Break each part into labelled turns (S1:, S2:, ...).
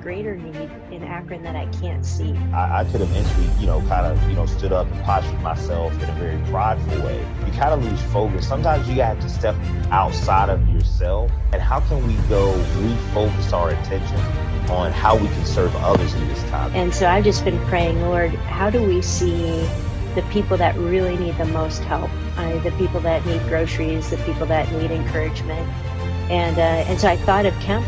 S1: greater need in Akron that I can't see.
S2: I could have eventually, stood up and postured myself in a very prideful way. You kind of lose focus. Sometimes you have to step outside of yourself. And how can we go refocus our attention on how we can serve others in this time?
S1: And so I've just been praying, Lord, how do we see the people that really need the most help? The people that need groceries, the people that need encouragement. And so I thought of Kemp.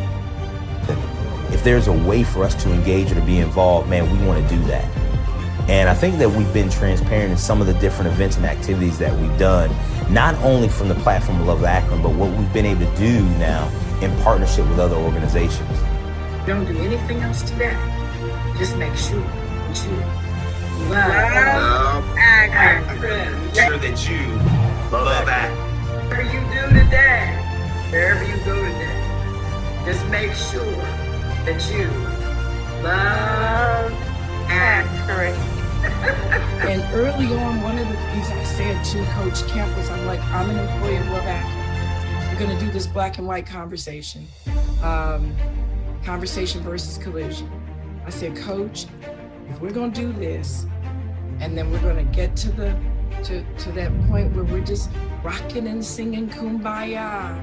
S3: If there's a way for us to engage or to be involved, man, we want to do that. And I think that we've been transparent in some of the different events and activities that we've done, not only from the platform of Love Akron, but what we've been able to do now in partnership with other organizations.
S4: Don't do anything else today. Just make sure that you love Akron.
S5: Make sure that you love Akron.
S4: Whatever you do today, wherever you go today, just make sure that you love Akron.
S6: And early on, one of the things I said to Coach Kemp was, I'm like, I'm an employee of Love Akron. We're going to do this black and white conversation. Conversation versus collision. I said, Coach, if we're going to do this, and then we're going to get to that point where we're just rocking and singing Kumbaya,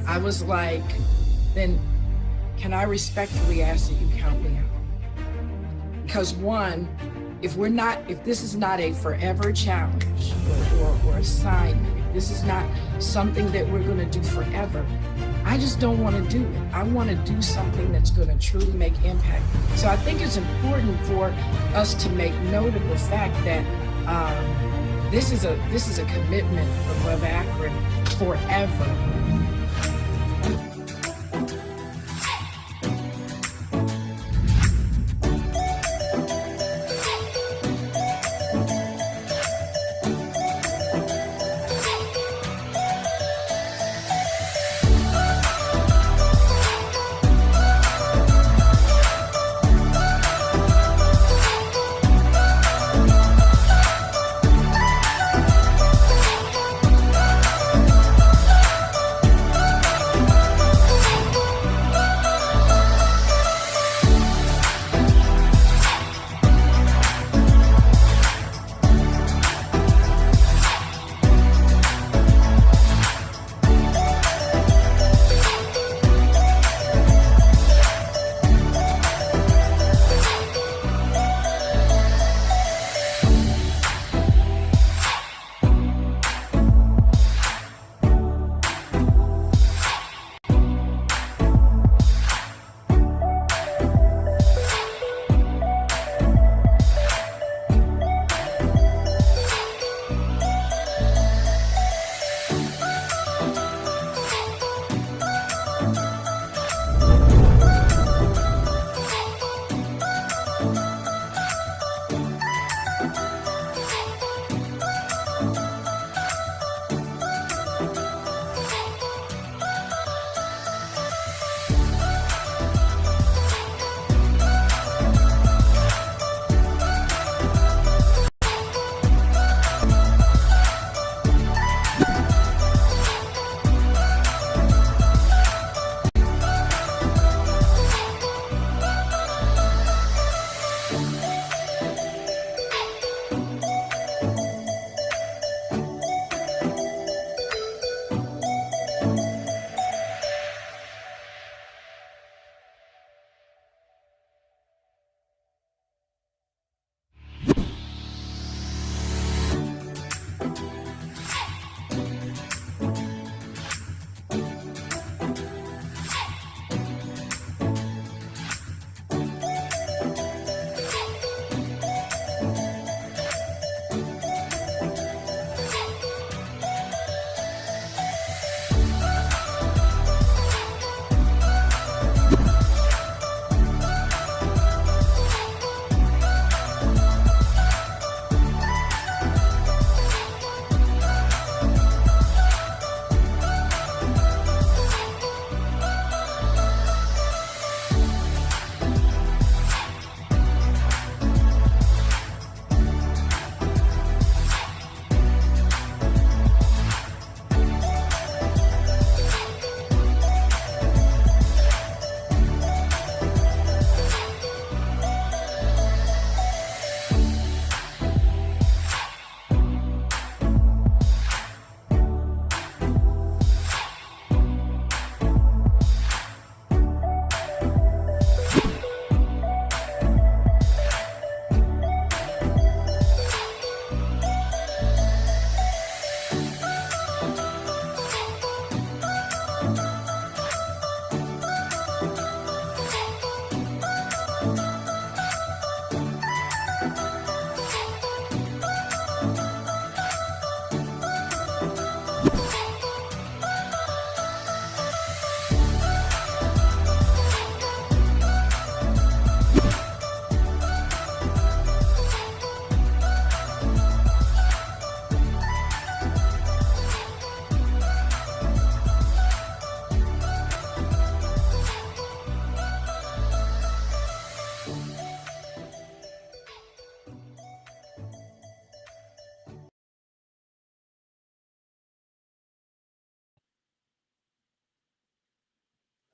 S6: I was like, then can I respectfully ask that you count me out? Because one, if this is not a forever challenge or assignment, if this is not something that we're going to do forever, I just don't want to do it. I want to do something that's going to truly make impact. So I think it's important for us to make note of the fact that this is a commitment from Love Akron forever.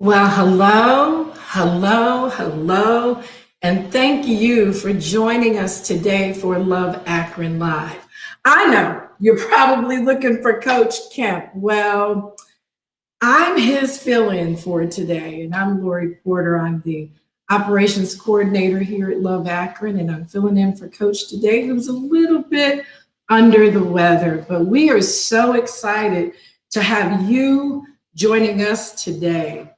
S6: Well, hello, and thank you for joining us today for Love Akron Live. I know you're probably looking for Coach Kemp. Well, I'm his fill-in for today, and I'm Lori Porter. I'm the operations coordinator here at Love Akron, and I'm filling in for Coach today, who's a little bit under the weather. But we are so excited to have you joining us today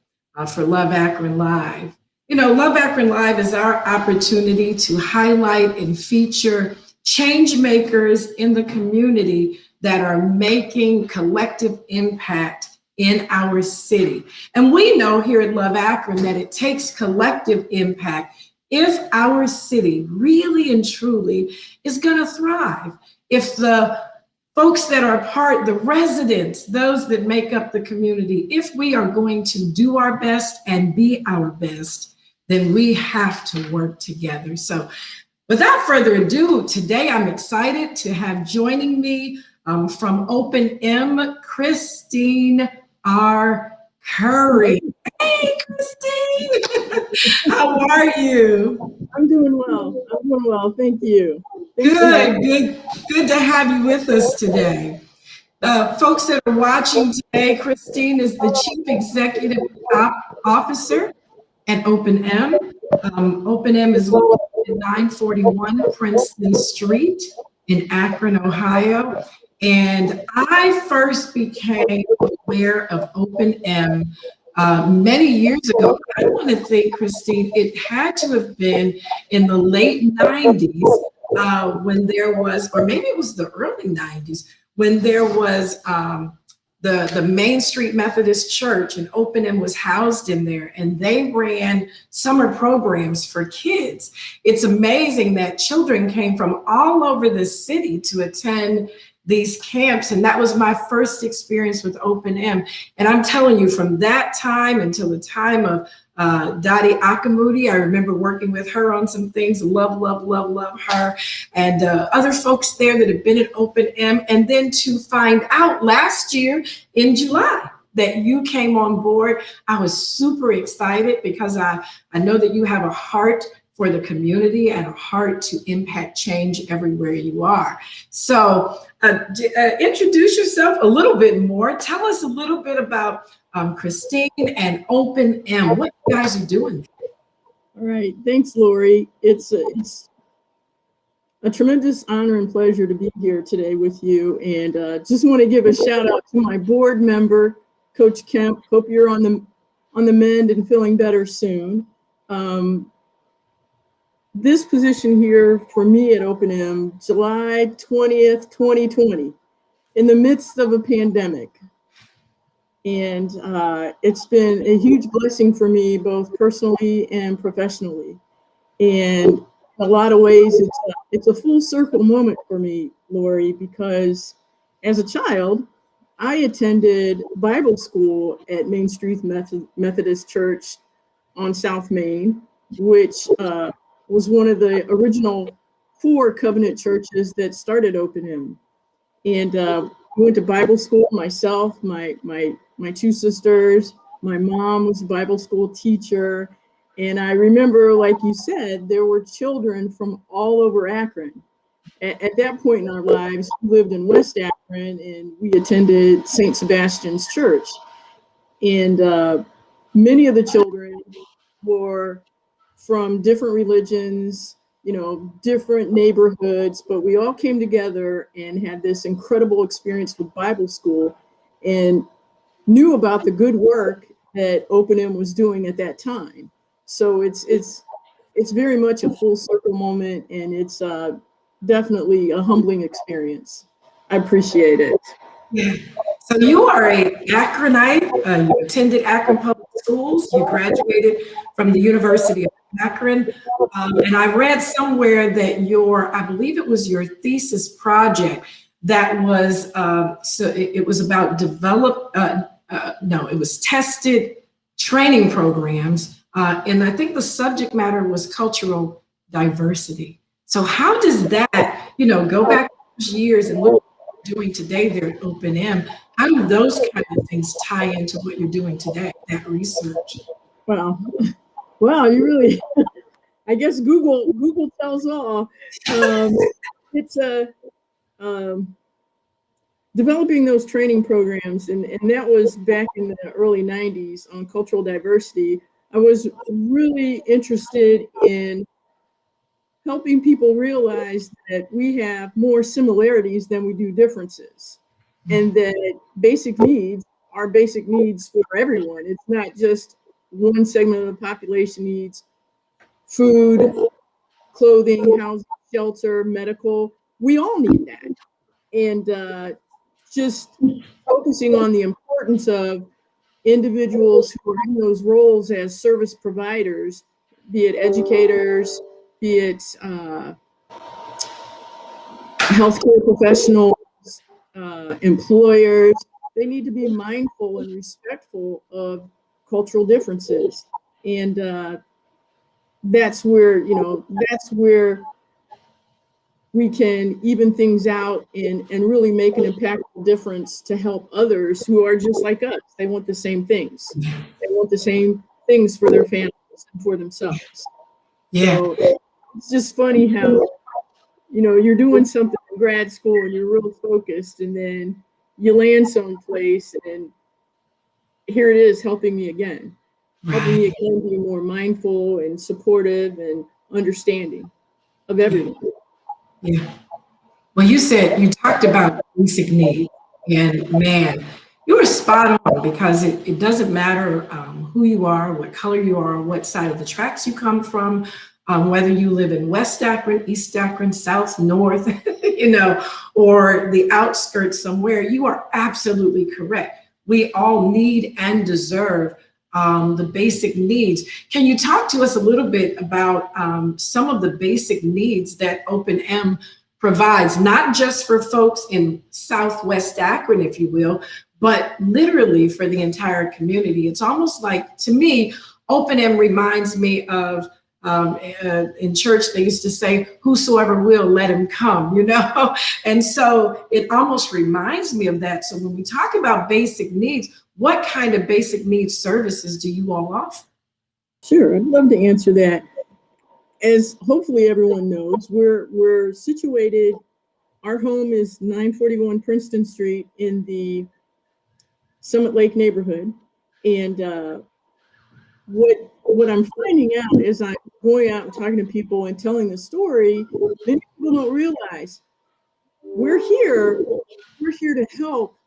S6: for Love Akron Live. You know, Love Akron Live is our opportunity to highlight and feature change makers in the community that are making collective impact in our city. And we know here at Love Akron that it takes collective impact if our city really and truly is going to thrive. If the folks that are the residents, those that make up the community, if we are going to do our best and be our best, then we have to work together. So without further ado, today I'm excited to have joining me from Open M, Christine R. Curry. Hey, Christine, how are you?
S7: I'm doing well. Thank you.
S6: Good to have you with us today. Folks that are watching today, Christine is the Chief Executive Officer at Open M. Open M is located at 941 Princeton Street in Akron, Ohio. And I first became aware of Open M many years ago. I want to think, Christine, it had to have been in the late 90s when there was, or maybe it was the early 90s, when there was the Main Street Methodist Church, and Open M was housed in there, and they ran summer programs for kids. It's amazing that children came from all over the city to attend these camps, and that was my first experience with Open M. And I'm telling you, from that time until the time of Dottie Akamuti, I remember working with her on some things. Love her, and other folks there that have been at Open M. And then to find out last year in July that you came on board, I was super excited because I know that you have a heart for the community and a heart to impact change everywhere you are. So introduce yourself a little bit more. Tell us a little bit about Christine and Open M. What you guys are doing?
S7: All right, thanks, Lori. It's a tremendous honor and pleasure to be here today with you. And just want to give a shout out to my board member, Coach Kemp. Hope you're on the mend and feeling better soon. This position here for me at Open M, July 20th, 2020, in the midst of a pandemic. And it's been a huge blessing for me, both personally and professionally. And in a lot of ways, it's a full circle moment for me, Lori, because as a child, I attended Bible school at Main Street Methodist Church on South Main, which was one of the original 4 covenant churches that started Open M. And I went to Bible school myself, my 2 sisters, my mom was a Bible school teacher. And I remember, like you said, there were children from all over Akron. At that point in our lives, we lived in West Akron and we attended St. Sebastian's Church. And many of the children were from different religions, different neighborhoods, but we all came together and had this incredible experience with Bible school and knew about the good work that Open M was doing at that time. So it's very much a full circle moment, and it's definitely a humbling experience. I appreciate it.
S6: Yeah. So you are a Akronite. You attended Akron Public Schools. You graduated from the University of Akron. And I read somewhere that I believe it was your thesis project that was, it was about it was tested training programs. And I think the subject matter was cultural diversity. So how does that, go back years and look what you're doing today there at Open M? How do those kind of things tie into what you're doing today, that research?
S7: Wow. Wow, you really, I guess Google tells all. It's a, developing those training programs, and that was back in the early 90s on cultural diversity. I was really interested in helping people realize that we have more similarities than we do differences, and that basic needs are basic needs for everyone. It's not just one segment of the population needs food, clothing, housing, shelter, medical. We all need that. And just focusing on the importance of individuals who are in those roles as service providers, be it educators, be it healthcare professionals, employers. They need to be mindful and respectful of cultural differences. And that's where we can even things out and really make an impactful difference to help others who are just like us. They want the same things. They want the same things for their families and for themselves.
S6: Yeah.
S7: So it's just funny how, you're doing something in grad school and you're real focused, and then you land someplace and here it is helping me again. Helping me again be more mindful and supportive and understanding of everyone.
S6: Yeah. Well, you talked about basic needs, and man, you were spot on, because it doesn't matter who you are, what color you are, what side of the tracks you come from, whether you live in West Akron, East Akron, South, North, or the outskirts somewhere. You are absolutely correct. We all need and deserve the basic needs. Can you talk to us a little bit about some of the basic needs that Open M provides, not just for folks in Southwest Akron, if you will, but literally for the entire community? It's almost like, to me, Open M reminds me of in church, they used to say, whosoever will, let him come, And so it almost reminds me of that. So when we talk about basic needs, what kind of basic needs services do you all offer?
S7: Sure, I'd love to answer that. As hopefully everyone knows, we're situated, our home is 941 Princeton Street in the Summit Lake neighborhood. And what I'm finding out as I'm going out and talking to people and telling the story, many people don't realize we're here to help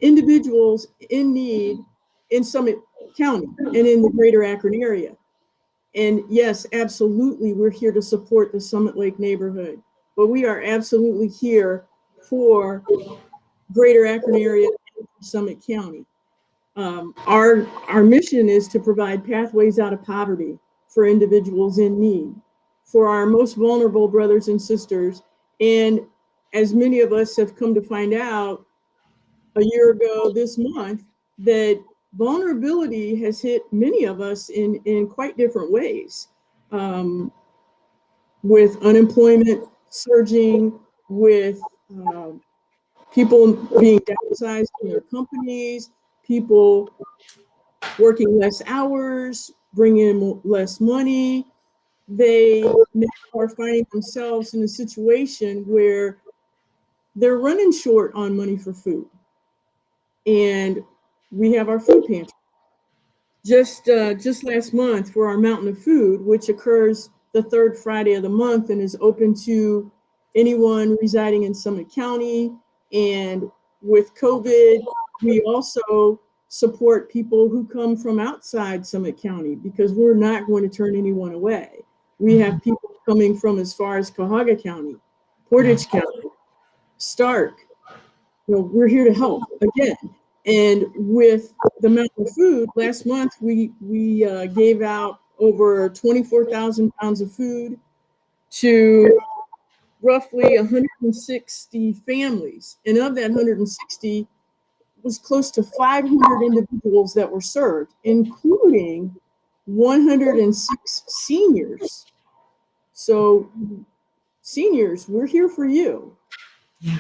S7: individuals in need in Summit County and in the Greater Akron area. And yes, absolutely, we're here to support the Summit Lake neighborhood, but we are absolutely here for Greater Akron area and Summit County. Our mission is to provide pathways out of poverty for individuals in need, for our most vulnerable brothers and sisters. And as many of us have come to find out a year ago this month, that vulnerability has hit many of us in quite different ways, with unemployment surging, with people being downsized in their companies, people working less hours, bringing in less money. They now are finding themselves in a situation where they're running short on money for food. And we have our food pantry. Just last month, for our Mountain of Food, which occurs the third Friday of the month and is open to anyone residing in Summit County. And with COVID, we also support people who come from outside Summit County, because we're not going to turn anyone away. We have people coming from as far as Cuyahoga County, Portage County, Stark. We're here to help again. And with the Mountain of Food, last month we gave out over 24,000 pounds of food to roughly 160 families. And of that 160, was close to 500 individuals that were served, including 106 seniors. So seniors, we're here for you.
S6: Yeah.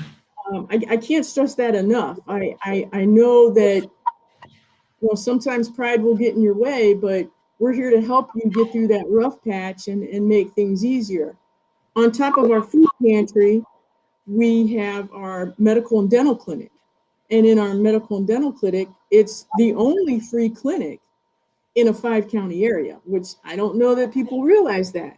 S7: I can't stress that enough. I know that, sometimes pride will get in your way, but we're here to help you get through that rough patch and make things easier. On top of our food pantry, we have our medical and dental clinic. And in our medical and dental clinic, it's the only free clinic in a 5-county area, which I don't know that people realize that.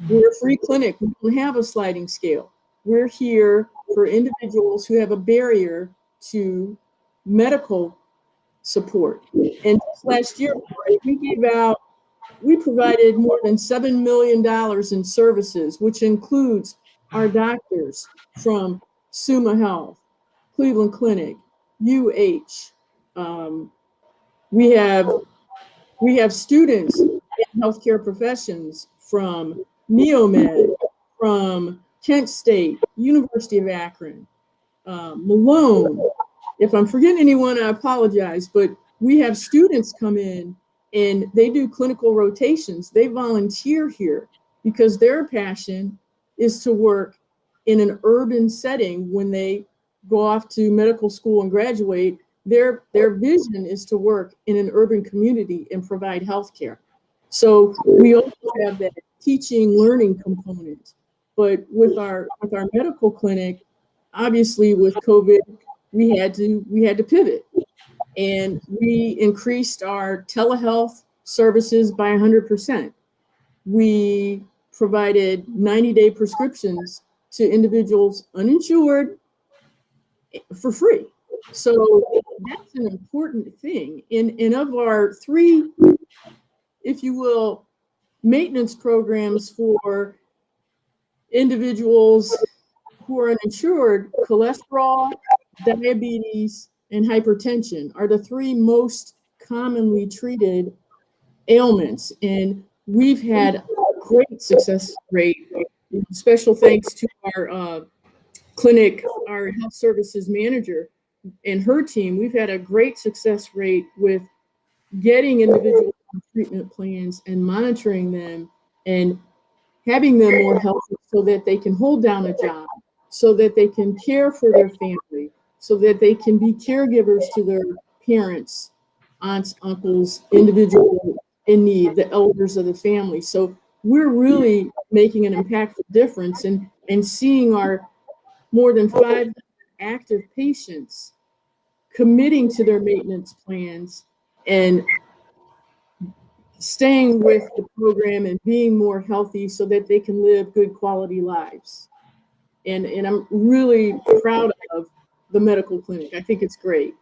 S7: We're a free clinic. We don't have a sliding scale. We're here for individuals who have a barrier to medical support. And just last year, we provided more than $7 million in services, which includes our doctors from Summa Health, Cleveland Clinic, we have students in healthcare professions from Neomed, from Kent State, University of Akron, Malone. If I'm forgetting anyone, I apologize, but we have students come in and they do clinical rotations. They volunteer here because their passion is to work in an urban setting. When they go off to medical school and graduate, their vision is to work in an urban community and provide healthcare. So we also have that teaching learning component. But with our medical clinic, obviously with COVID, we had to pivot, and we increased our telehealth services by 100%. We provided 90-day prescriptions to individuals uninsured for free. So that's an important thing. And of our 3, if you will, maintenance programs for individuals who are uninsured, cholesterol, diabetes, and hypertension are the 3 most commonly treated ailments. And we've had a great success rate. Special thanks to our clinic, our health services manager and her team. We've had a great success rate with getting individual treatment plans and monitoring them and having them more healthy so that they can hold down a job, so that they can care for their family, so that they can be caregivers to their parents, aunts, uncles, individuals in need, the elders of the family. So we're really making an impactful difference and seeing our more than 500 active patients committing to their maintenance plans and staying with the program and being more healthy so that they can live good quality lives. And I'm really proud of the medical clinic. I think it's great.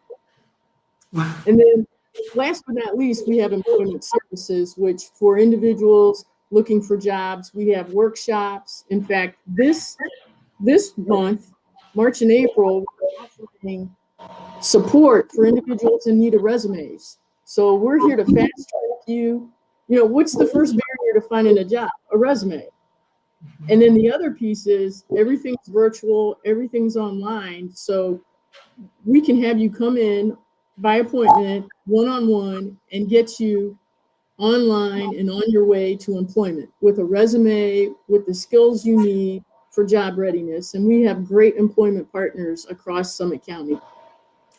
S6: Wow.
S7: And then last but not least, we have employment services, which for individuals looking for jobs, we have workshops. In fact, this month, March and April, we're offering support for individuals in need of resumes. So we're here to fast track you. What's the first barrier to finding a job? A resume. And then the other piece is everything's virtual, everything's online. So we can have you come in by appointment, one-on-one, and get you online and on your way to employment with a resume, with the skills you need for job readiness. And we have great employment partners across Summit County.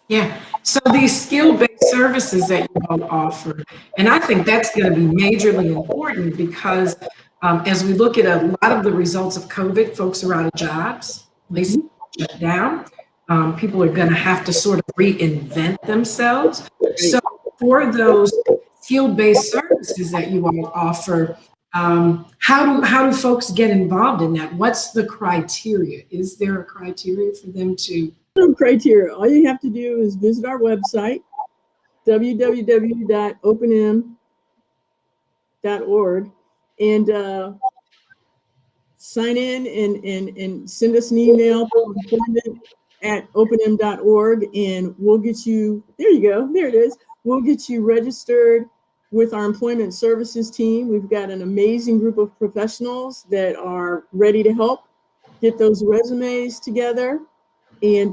S6: Yeah. So these skill-based services that you all offer, and I think that's going to be majorly important because as we look at a lot of the results of COVID, folks are out of jobs, places shut down. People are going to have to sort of reinvent themselves. So for those skill-based services that you all offer, how do folks get involved in that? What's the criteria? Is there a criteria for them to?
S7: No criteria. All you have to do is visit our website, www.openm.org, and sign in and send us an email to employment@openm.org, and we'll get you, there you go, there it is. We'll get you registered with our employment services team. We've got an amazing group of professionals that are ready to help get those resumes together and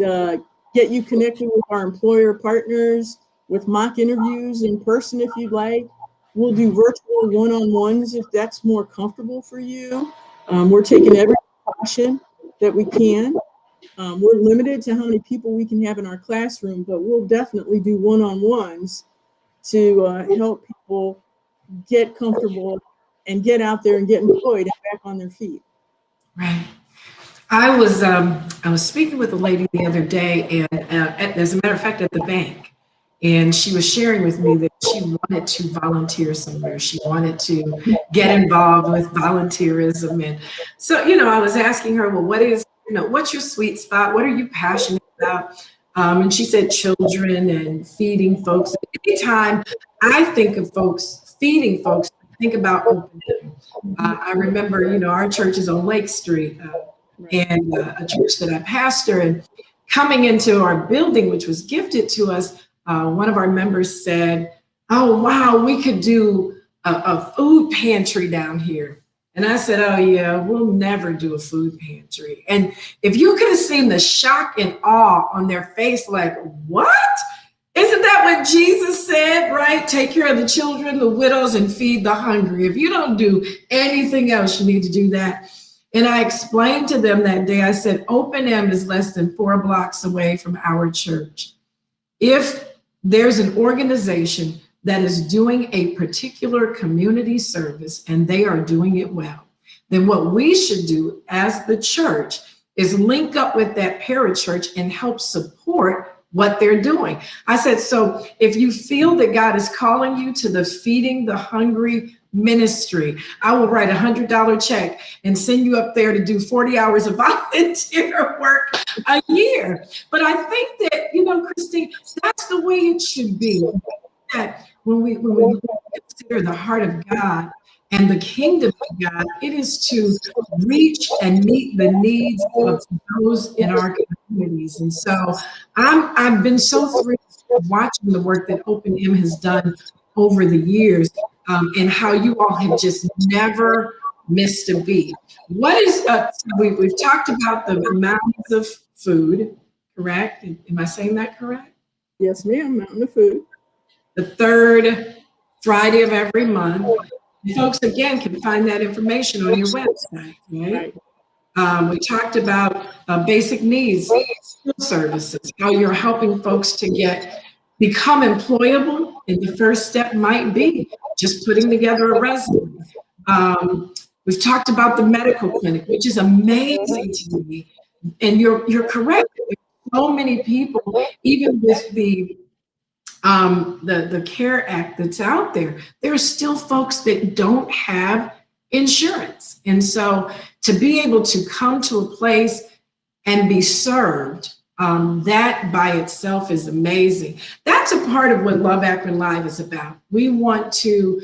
S7: get you connected with our employer partners with mock interviews in person if you'd like. We'll do virtual one-on-ones if that's more comfortable for you. We're taking every precaution that we can. We're limited to how many people we can have in our classroom, but we'll definitely do one-on-ones to help people get comfortable and get out there and get employed and back on their feet.
S6: Right. I was speaking with a lady the other day, and as a matter of fact, at the bank, and she was sharing with me that she wanted to volunteer somewhere. She wanted to get involved with volunteerism, and so I was asking her, well, what's your sweet spot? What are you passionate about? And she said children and feeding folks. Anytime I think of feeding folks, I think about Open Ed. I remember, our church is on Lake Street, and a church that I pastor. And coming into our building, which was gifted to us, one of our members said, "Oh, wow, we could do a food pantry down here." And I said, "Oh, yeah, we'll never do a food pantry." And if you could have seen the shock and awe on their face, like, what? Isn't that what Jesus said, right? Take care of the children, the widows, and feed the hungry. If you don't do anything else, you need to do that. And I explained to them that day, I said, Open M is less than 4 blocks away from our church. If there's an organization that is doing a particular community service and they are doing it well, then what we should do as the church is link up with that parachurch and help support what they're doing. I said, so if you feel that God is calling you to the Feeding the Hungry ministry, I will write $100 check and send you up there to do 40 hours of volunteer work a year. But I think that, Christine, that's the way it should be. That when we consider the heart of God and the kingdom of God, it is to reach and meet the needs of those in our communities. And so I've been so thrilled watching the work that Open M has done over the years, and how you all have just never missed a beat. What is we've talked about the mountains of food, correct? Am I saying that correct?
S7: Yes, ma'am. Mountain of food.
S6: The third Friday of every month. Folks, again, can find that information on your website, right? We talked about basic needs, services, how you're helping folks to become employable, and the first step might be just putting together a resume. We've talked about the medical clinic, which is amazing to me. And you're correct. There's so many people, even with the CARE Act that's out there, there are still folks that don't have insurance. And so to be able to come to a place and be served, that by itself is amazing. That's a part of what Love Akron Live is about. We want to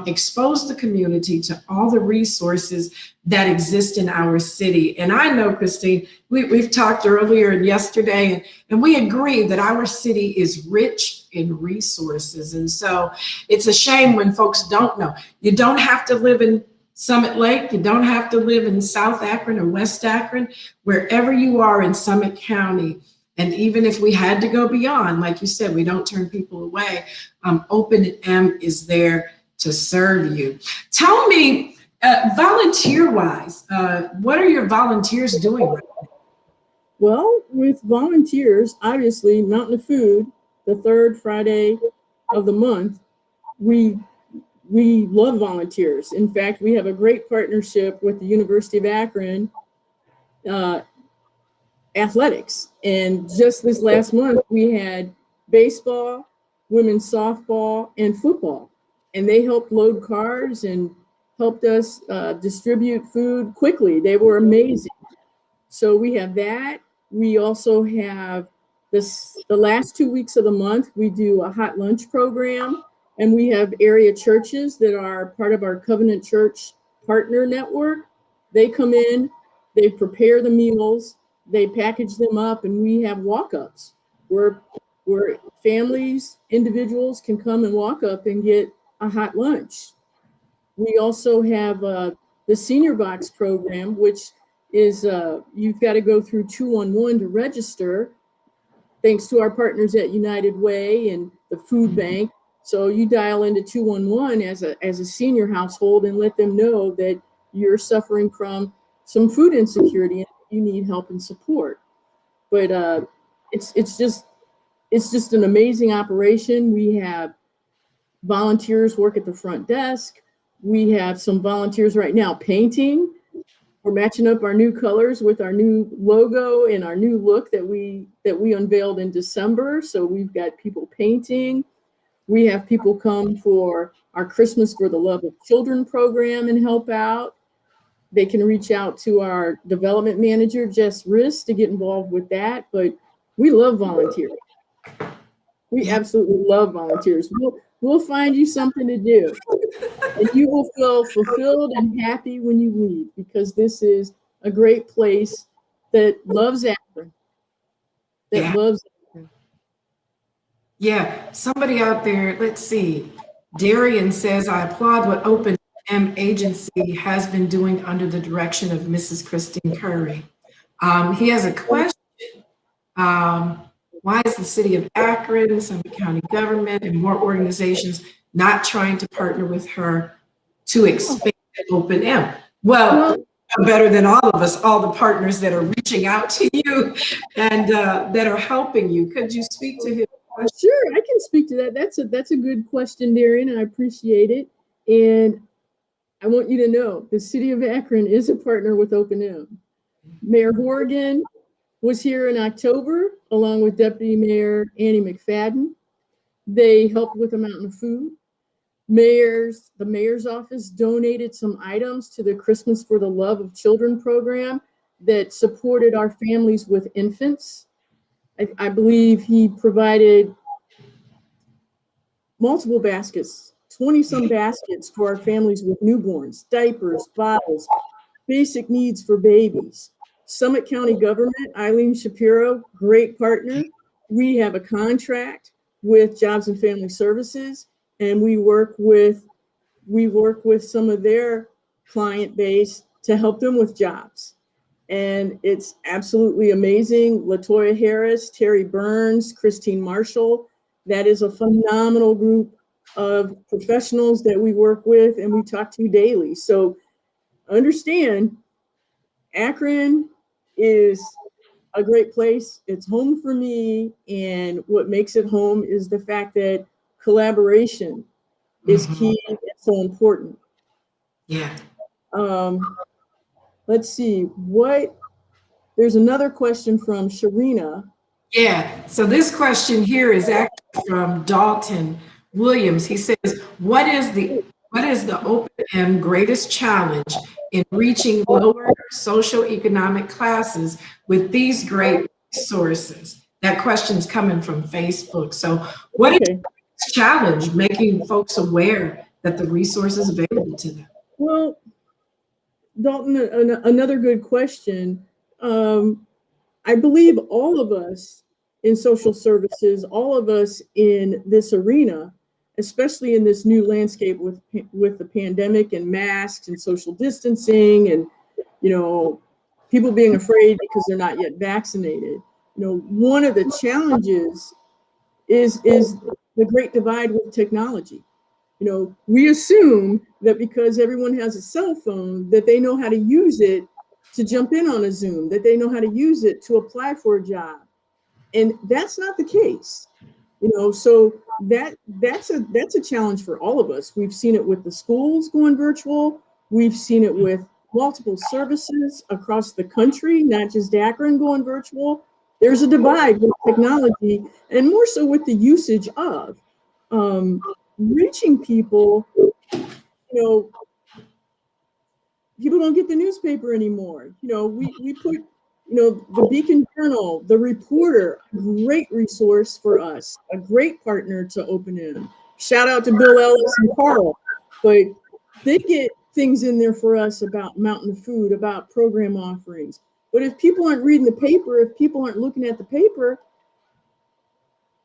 S6: expose the community to all the resources that exist in our city. And I know, Christine, we've talked earlier and yesterday, and we agree that our city is rich in resources. And so it's a shame when folks don't know. You don't have to live in Summit Lake. You don't have to live in South Akron or West Akron, wherever you are in Summit County. And even if we had to go beyond, like you said, we don't turn people away. Open M is there to serve you. Tell me, volunteer-wise, what are your volunteers doing right now?
S7: Well, with volunteers, obviously, Mountain of Food, the third Friday of the month, we love volunteers. In fact, we have a great partnership with the University of Akron athletics. And just this last month, we had baseball, women's softball, and football. And they helped load cars and helped us distribute food quickly. They were amazing. So we have that. We also have the last 2 weeks of the month, we do a hot lunch program. And we have area churches that are part of our Covenant Church Partner Network. They come in, they prepare the meals, they package them up, and we have walk-ups where families, individuals can come and walk up and get a hot lunch. We also have the Senior Box program, which is you've got to go through 211 to register, thanks to our partners at United Way and the food bank. So you dial into 211 as a senior household and let them know that you're suffering from some food insecurity and you need help and support. but it's just an amazing operation. We have volunteers work at the front desk. We have some volunteers right now painting. We're matching up our new colors with our new logo and our new look that we unveiled in December. So we've got people painting. We have people come for our Christmas for the Love of Children program and help out. They can reach out to our development manager, Jess Riss, to get involved with that. But we love volunteers. We absolutely love volunteers. We'll find you something to do. And you will feel fulfilled and happy when you leave, because this is a great place that loves Akron. Loves Akron.
S6: Yeah, somebody out there, let's see. Darian says, I applaud what Open M Agency has been doing under the direction of Mrs. Christine Curry. He has a question. Why is the city of Akron, Summit County government, and more organizations not trying to partner with her to expand Open M? Well, better than all of us, all the partners that are reaching out to you and that are helping you. Could you speak to his question?
S7: Sure, I can speak to that. That's a good question, Darian, and I appreciate it. And I want you to know the city of Akron is a partner with Open M. Mayor Horgan was here in October, along with Deputy Mayor Annie McFadden. They helped with a mountain of food. The mayor's office donated some items to the Christmas for the Love of Children program that supported our families with infants. I believe he provided multiple baskets, 20-some baskets for our families with newborns, diapers, bottles, basic needs for babies. Summit County government, Eileen Shapiro, great partner. We have a contract with Jobs and Family Services, and we work with some of their client base to help them with jobs. And it's absolutely amazing. LaToya Harris, Terry Burns, Christine Marshall. That is a phenomenal group of professionals that we work with and we talk to daily. So understand, Akron is a great place. It's home for me. And what makes it home is the fact that collaboration is key and so important.
S6: Yeah.
S7: Let's see there's another question from Sharina.
S6: Yeah, so this question here is actually from Dalton Williams. He says, what is the Open M greatest challenge in reaching lower socioeconomic classes with these great resources? That question's coming from Facebook. So what is the challenge making folks aware that the resources available to them?
S7: Well, Dalton, another good question. I believe all of us in social services, all of us in this arena, especially in this new landscape with the pandemic and masks and social distancing and, people being afraid because they're not yet vaccinated. One of the challenges is the great divide with technology. We assume that because everyone has a cell phone, that they know how to use it to jump in on a Zoom, that they know how to use it to apply for a job. And that's not the case. So that's a challenge for all of us. We've seen it with the schools going virtual. We've seen it with multiple services across the country, not just Akron going virtual. There's a divide with technology and more so with the usage of reaching people. People don't get the newspaper anymore. We put, the Beacon Journal, the Reporter, a great resource for us, a great partner to Open M. Shout out to Bill Ellis and Carl, but they get things in there for us about Mountain of Food, about program offerings. But if people aren't reading the paper, if people aren't looking at the paper,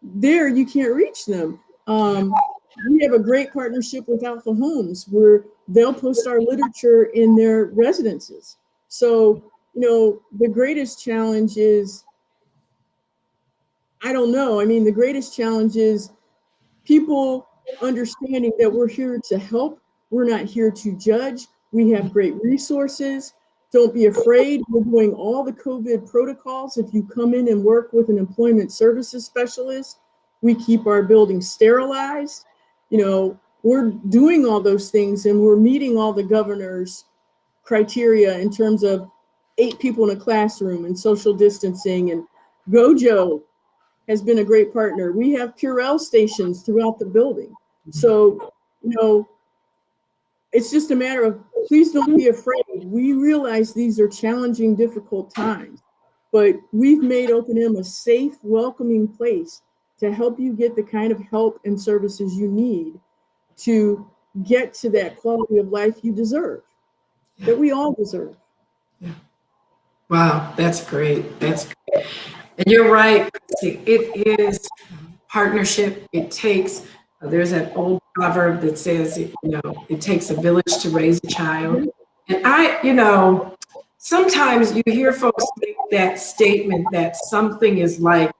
S7: you can't reach them. We have a great partnership with Alpha Homes where they'll post our literature in their residences. So, the greatest challenge is, the greatest challenge is people understanding that we're here to help. We're not here to judge. We have great resources Don't be afraid. We're doing all the COVID protocols. If you come in and work with an employment services specialist, we keep our buildings sterilized. We're doing all those things, and we're meeting all the governor's criteria in terms of 8 people in a classroom and social distancing. And Gojo has been a great partner. We have Purell stations throughout the building. So, it's just a matter of, please don't be afraid. We realize these are challenging, difficult times, but we've made O&M a safe, welcoming place to help you get the kind of help and services you need to get to that quality of life you deserve, that we all deserve.
S6: Yeah. Wow, that's great. That's great. And you're right. It is partnership. It takes, there's that old proverb that says, it takes a village to raise a child. And sometimes you hear folks make that statement that something is like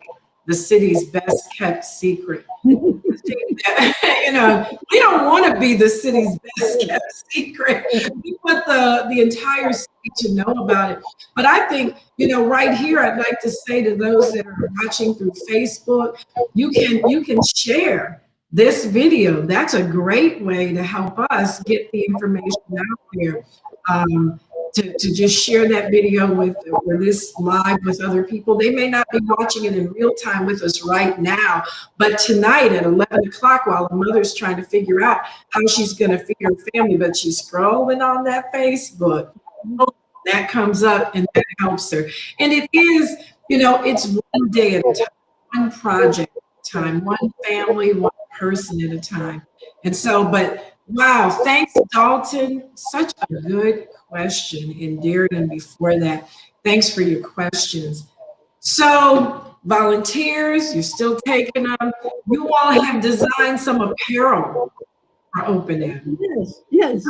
S6: the city's best kept secret. We don't want to be the city's best kept secret. We want the entire city to know about it. But I think, right here, I'd like to say to those that are watching through Facebook, you can share this video. That's a great way to help us get the information out there. To just share that video or this live with other people. They may not be watching it in real time with us right now, but tonight at 11 o'clock while the mother's trying to figure out how she's gonna feed her family, but she's scrolling on that Facebook, that comes up and that helps her. And it is, it's one day at a time, one project at a time, one family, one person at a time. And so, but wow, thanks, Dalton. Such a good question. And Darren, before that, thanks for your questions. So, volunteers, you're still taking them. You all have designed some apparel for O&M.
S7: Yes.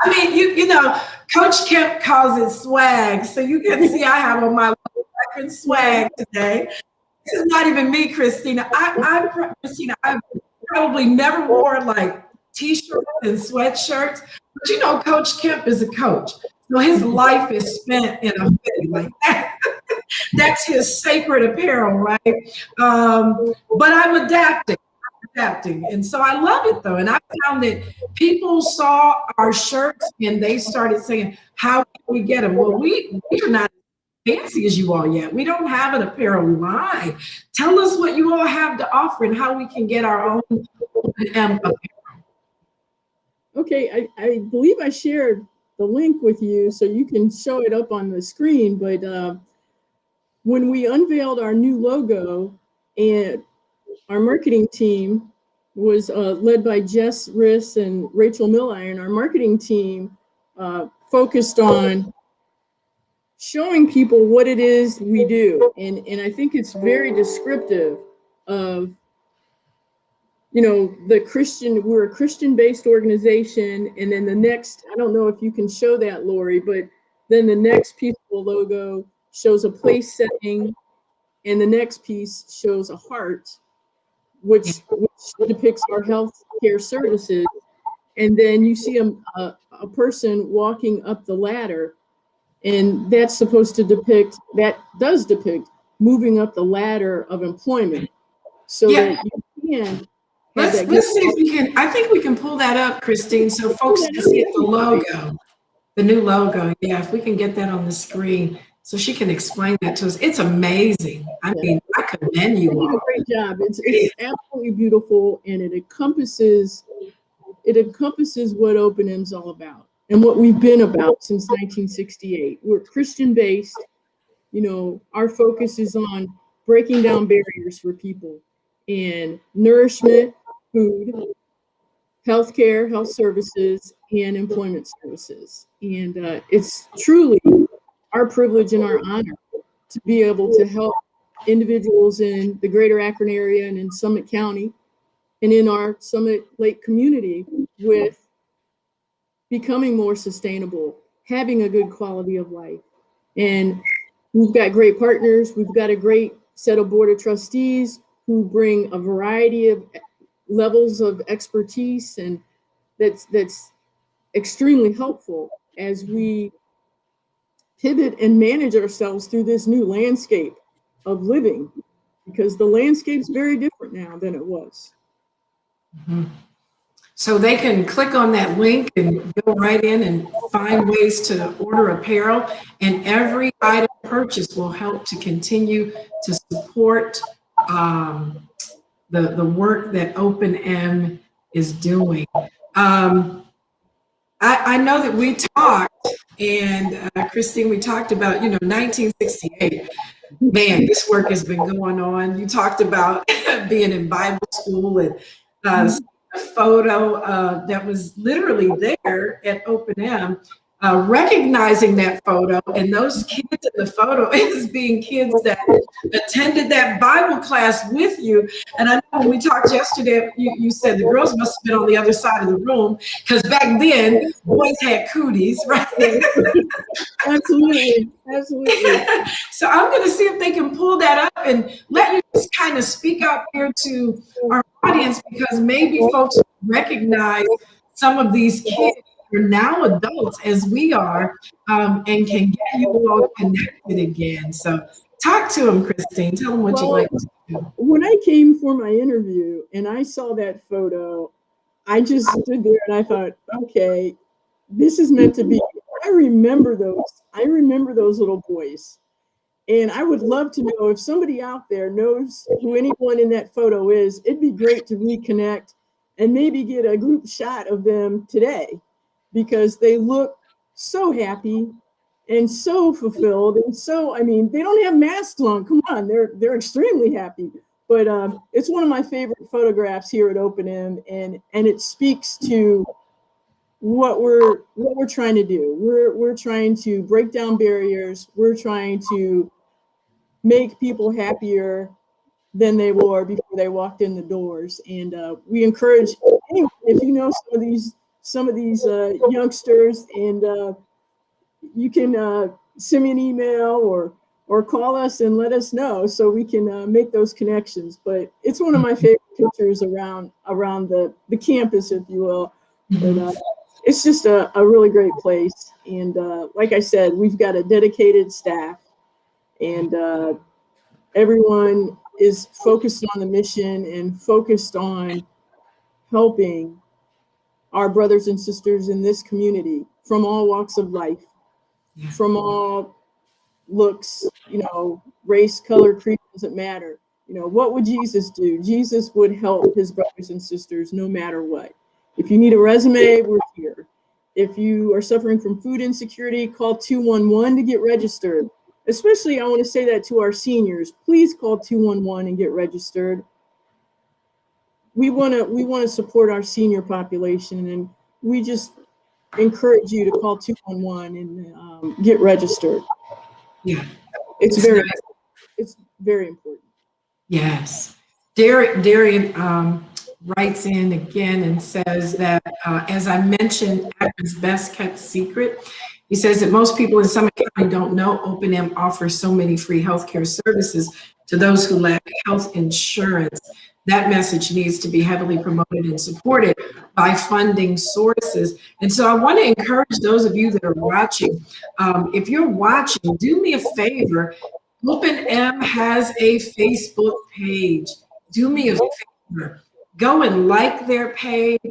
S6: I mean, Coach Kemp calls it swag. So you can see I have on my Akron swag today. This is not even me, Christina. Christina, I probably never wore like T-shirts and sweatshirts, but Coach Kemp is a coach. So his life is spent in a hoodie like that. That's his sacred apparel, right? But I'm adapting. And so I love it though. And I found that people saw our shirts and they started saying, how can we get them? Well, we are not fancy as you all yet. We don't have an apparel line. Tell us what you all have to offer and how we can get our own apparel.
S7: Okay, I believe I shared the link with you so you can show it up on the screen, but when we unveiled our new logo, and our marketing team was led by Jess Riss and Rachel Milliron, our marketing team focused on showing people what it is we do. And I think it's very descriptive of, we're a Christian-based organization. And then the next, I don't know if you can show that, Lori, but then the next piece of the logo shows a place setting, and the next piece shows a heart, which depicts our health care services. And then you see a person walking up the ladder, and that's supposed to depict moving up the ladder of employment. So that you can.
S6: Let's see if we can. I think we can pull that up, Christine, so folks can see the logo, the new logo. Yeah, if we can get that on the screen, so she can explain that to us. It's amazing. I mean, I commend you all.
S7: You did a great job. It's absolutely beautiful, and it encompasses what O&M's all about and what we've been about since 1968. We're Christian-based. Our focus is on breaking down barriers for people and nourishment, food, healthcare, health services, and employment services. And it's truly our privilege and our honor to be able to help individuals in the Greater Akron area and in Summit County and in our Summit Lake community with becoming more sustainable, having a good quality of life. And we've got great partners. We've got a great set of board of trustees who bring a variety of levels of expertise, and that's extremely helpful as we pivot and manage ourselves through this new landscape of living, because the landscape's very different now than it was.
S6: Mm-hmm. So they can click on that link and go right in and find ways to order apparel, and every item purchased will help to continue to support the work that Open M is doing. I know that we talked, and Christine, we talked about, 1968. Man, this work has been going on. You talked about being in Bible school, and a photo that was literally there at Open M, recognizing that photo, and those kids in the photo as being kids that attended that Bible class with you. And I know when we talked yesterday, you said the girls must have been on the other side of the room, because back then boys had cooties, right?
S7: Absolutely, absolutely.
S6: So I'm going to see if they can pull that up and let you just kind of speak out here to our audience, because maybe folks recognize some of these kids are now adults as we are, and can get you all connected again. So talk to them, Christine. Tell them what you like to do.
S7: When I came for my interview and I saw that photo, I just stood there and I thought, okay, this is meant to be. I remember those little boys. And I would love to know if somebody out there knows who anyone in that photo is. It'd be great to reconnect and maybe get a group shot of them today, because they look so happy and so fulfilled. And so, I mean, they don't have masks on. Come on, they're extremely happy. But it's one of my favorite photographs here at Open M, and it speaks to what we're trying to do. We're trying to break down barriers. We're trying to make people happier than they were before they walked in the doors. And we encourage anyone, if you know some of these youngsters, and you can send me an email or call us and let us know so we can make those connections. But it's one of my favorite pictures around the campus, if you will. But it's just a really great place. And like I said, we've got a dedicated staff, and everyone is focused on the mission and focused on helping our brothers and sisters in this community from all walks of life, from all looks, race, color, creed, doesn't matter. What would Jesus do? Jesus would help his brothers and sisters no matter what. If you need a resume, we're here. If you are suffering from food insecurity, call 211 to get registered. Especially, I want to say that to our seniors. Please call 211 and get registered. We want to support our senior population, and we just encourage you to call 211 and get registered.
S6: Yeah,
S7: it's very important.
S6: Yes, Darian writes in again and says that, as I mentioned, Akron's best kept secret. He says that most people in Summit County don't know Open M offers so many free healthcare services to those who lack health insurance. That message needs to be heavily promoted and supported by funding sources. And so I want to encourage those of you that are watching, if you're watching, do me a favor. Open M has a Facebook page. Do me a favor. Go and like their page,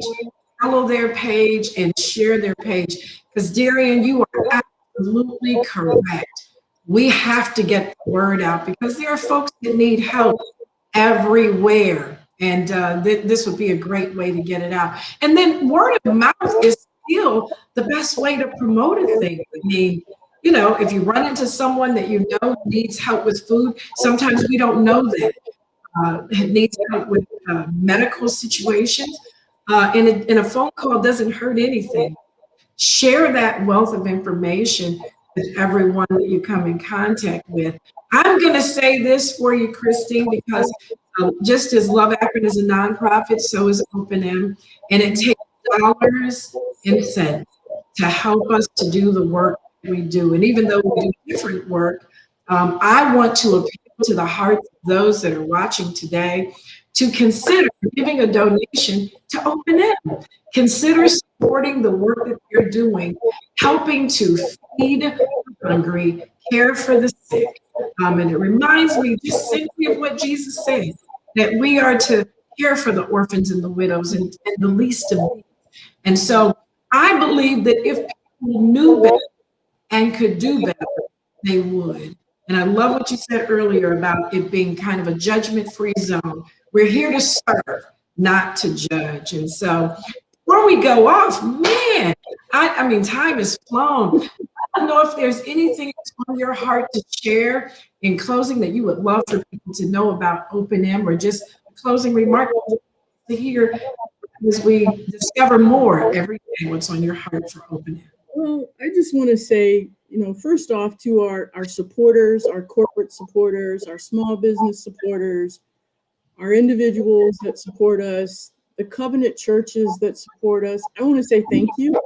S6: follow their page, and share their page. Because Darian, you are absolutely correct. We have to get the word out, because there are folks that need help everywhere. And this would be a great way to get it out. And then word of mouth is still the best way to promote a thing. I mean, if you run into someone that you know needs help with food, sometimes we don't know that. Needs help with medical situations, and a phone call doesn't hurt anything. Share that wealth of information with everyone that you come in contact with. I'm going to say this for you, Christine, because just as Love Akron is a nonprofit, so is Open M, and it takes dollars and cents to help us to do the work we do. And even though we do different work, I want to appeal to the hearts of those that are watching today to consider giving a donation to Open M. Consider supporting the work that they're doing, helping to feed the hungry, care for the sick. And it reminds me just simply of what Jesus said, that we are to care for the orphans and the widows and the least of these. And so I believe that if people knew better and could do better, they would. And I love what you said earlier about it being kind of a judgment-free zone. We're here to serve, not to judge. And so before we go off, man, I mean, time has flown. I don't know if there's anything on your heart to share in closing that you would love for people to know about Open M, or just a closing remark to hear as we discover more every day what's on your heart for Open M.
S7: Well, I just want to say, first off, to our supporters, our corporate supporters, our small business supporters, our individuals that support us, the covenant churches that support us, I want to say thank you.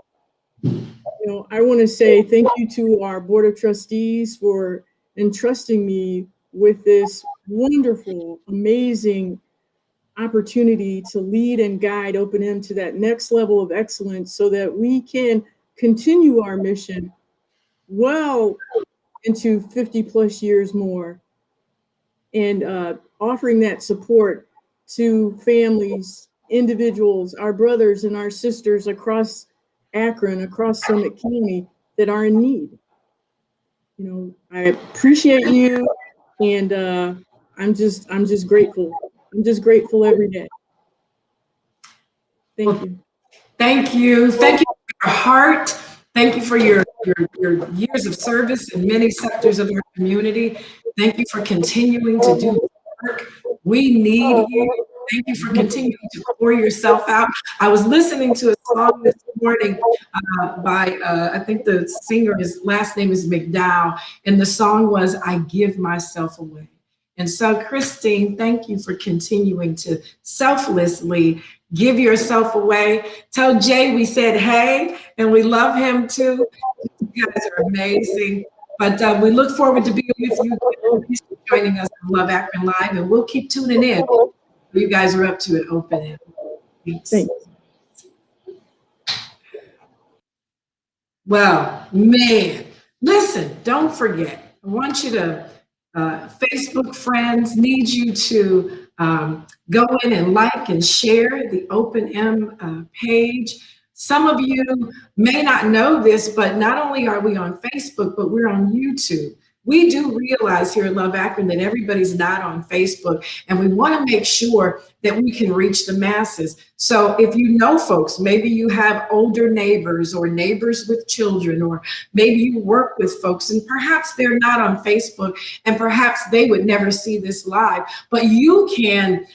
S7: I want to say thank you to our board of trustees for entrusting me with this wonderful, amazing opportunity to lead and guide Open M to that next level of excellence, so that we can continue our mission well into 50 plus years more, and offering that support to families, individuals, our brothers and our sisters across Akron, across Summit County that are in need. I appreciate you, and I'm just grateful. I'm just grateful every day. Thank you.
S6: Thank you. Thank you for your heart. Thank you for your years of service in many sectors of our community. Thank you for continuing to do work. We need you. Thank you for continuing to pour yourself out. I was listening to a song this morning by, I think the singer, his last name is McDowell, and the song was, "I Give Myself Away." And so, Christine, thank you for continuing to selflessly give yourself away. Tell Jay we said hey, and we love him too. You guys are amazing. But we look forward to being with you. Thanks for joining us on Love Akron Live, and we'll keep tuning in. You guys are up to it. Open it. Thanks. Well, man, listen, don't forget. I want you to, Facebook friends need you to go in and like and share the Open M page. Some of you may not know this, but not only are we on Facebook, but we're on YouTube. We do realize here at Love Akron that everybody's not on Facebook, and we want to make sure that we can reach the masses. So if you know folks, maybe you have older neighbors or neighbors with children, or maybe you work with folks and perhaps they're not on Facebook and perhaps they would never see this live, but you can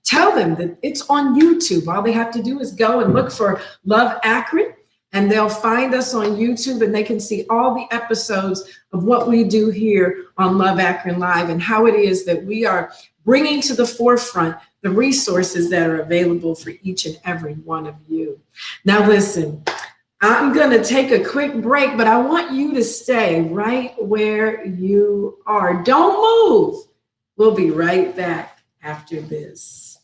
S6: tell them that it's on YouTube. All they have to do is go and look for Love Akron, and they'll find us on YouTube, and they can see all the episodes of what we do here on Love Akron Live, and how it is that we are bringing to the forefront the resources that are available for each and every one of you. Now listen, I'm gonna take a quick break, but I want you to stay right where you are. Don't move. We'll be right back after this.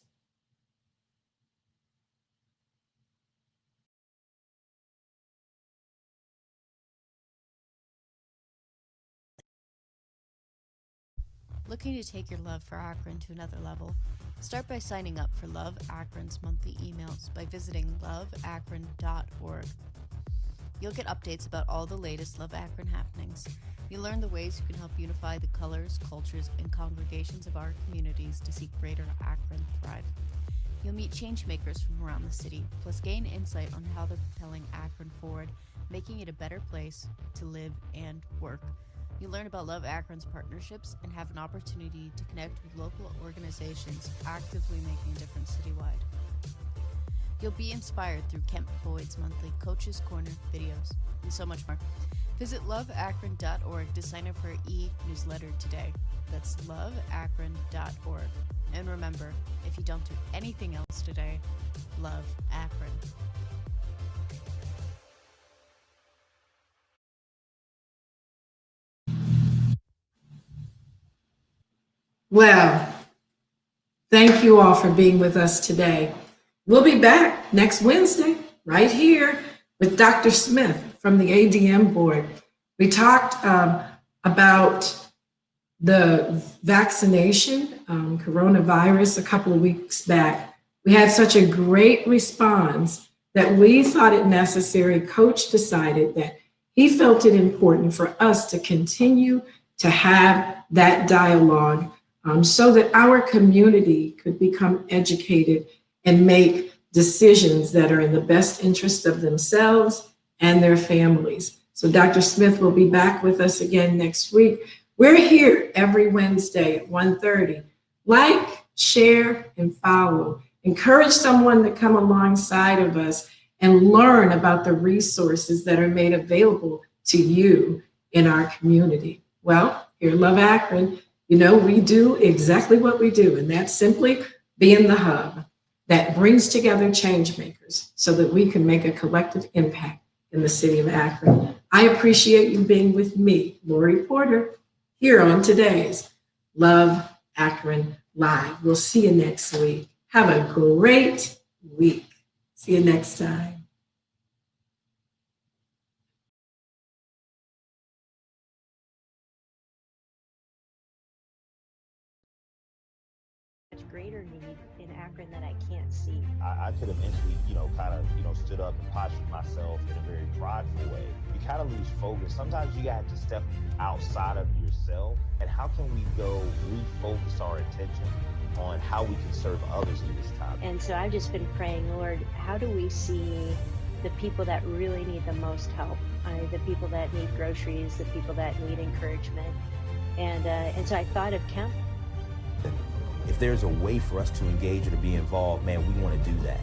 S8: Looking to take your love for Akron to another level? Start by signing up for Love Akron's monthly emails by visiting loveakron.org. You'll get updates about all the latest Love Akron happenings. You'll learn the ways you can help unify the colors, cultures, and congregations of our communities to see Greater Akron thrive. You'll meet change makers from around the city, plus gain insight on how they're propelling Akron forward, making it a better place to live and work. You'll learn about Love Akron's partnerships and have an opportunity to connect with local organizations actively making a difference citywide. You'll be inspired through Kent Boyd's monthly Coach's Corner videos, and so much more. Visit loveakron.org to sign up for our e-newsletter today. That's loveakron.org. And remember, if you don't do anything else today, love Akron.
S6: Well, Thank you all for being with us today. We'll be back next Wednesday, right here, with Dr. Smith from the ADM board. We talked about the vaccination, coronavirus, a couple of weeks back. We had such a great response that we thought it necessary. Coach decided that he felt it important for us to continue to have that dialogue so that our community could become educated and make decisions that are in the best interest of themselves and their families. So Dr. Smith will be back with us again next week. We're here every Wednesday at 1:30. Like, share, and follow. Encourage someone to come alongside of us and learn about the resources that are made available to you in our community. Well, here at Love Akron, you know, we do exactly what we do, and that's simply being the hub that brings together change makers so that we can make a collective impact in the city of Akron. I appreciate you being with me, Lori Porter, here on today's Love Akron Live. We'll see you next week. Have a great week. See you next time.
S1: Much greater need in Akron that I can't see.
S2: I could eventually, stood up and postured myself in a very prideful way. You kind of lose focus. Sometimes you have to step outside of yourself. And how can we go refocus our attention on how we can serve others in this time?
S1: And so I've just been praying, Lord, how do we see the people that really need the most help? The people that need groceries, the people that need encouragement. And so I thought of Kemp.
S3: If there's a way for us to engage or to be involved, man, we want to do that.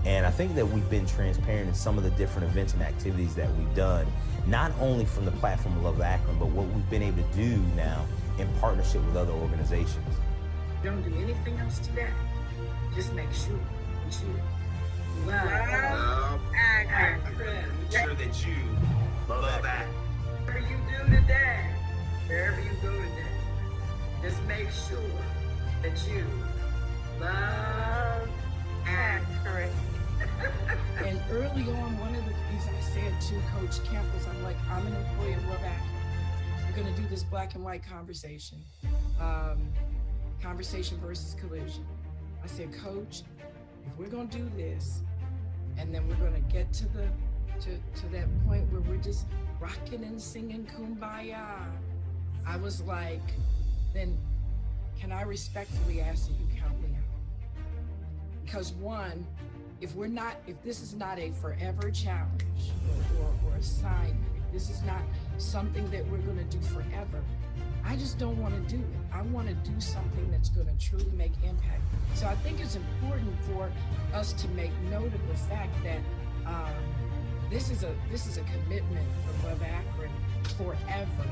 S3: And I think that we've been transparent in some of the different events and activities that we've done, not only from the platform of Love Akron, but what we've been able to do now in partnership with other organizations.
S4: Don't do anything else today. Just make sure that you love Akron.
S5: Make sure that you love Akron.
S4: Whatever you do today, wherever you go today, just make sure that you love Akron.
S6: And early on, one of the things I said to Coach Kemp was, I'm like, I'm an employee of Love Akron. We're going to do this black and white conversation. Conversation versus collision. I said, Coach, if we're going to do this, and then we're going to get to that point where we're just rocking and singing Kumbaya, I was like, then can I respectfully ask that you count me out? Because one, if this is not a forever challenge or assignment, if this is not something that we're going to do forever, I just don't want to do it. I want to do something that's going to truly make impact. So I think it's important for us to make note of the fact that this is a commitment from Love Akron forever.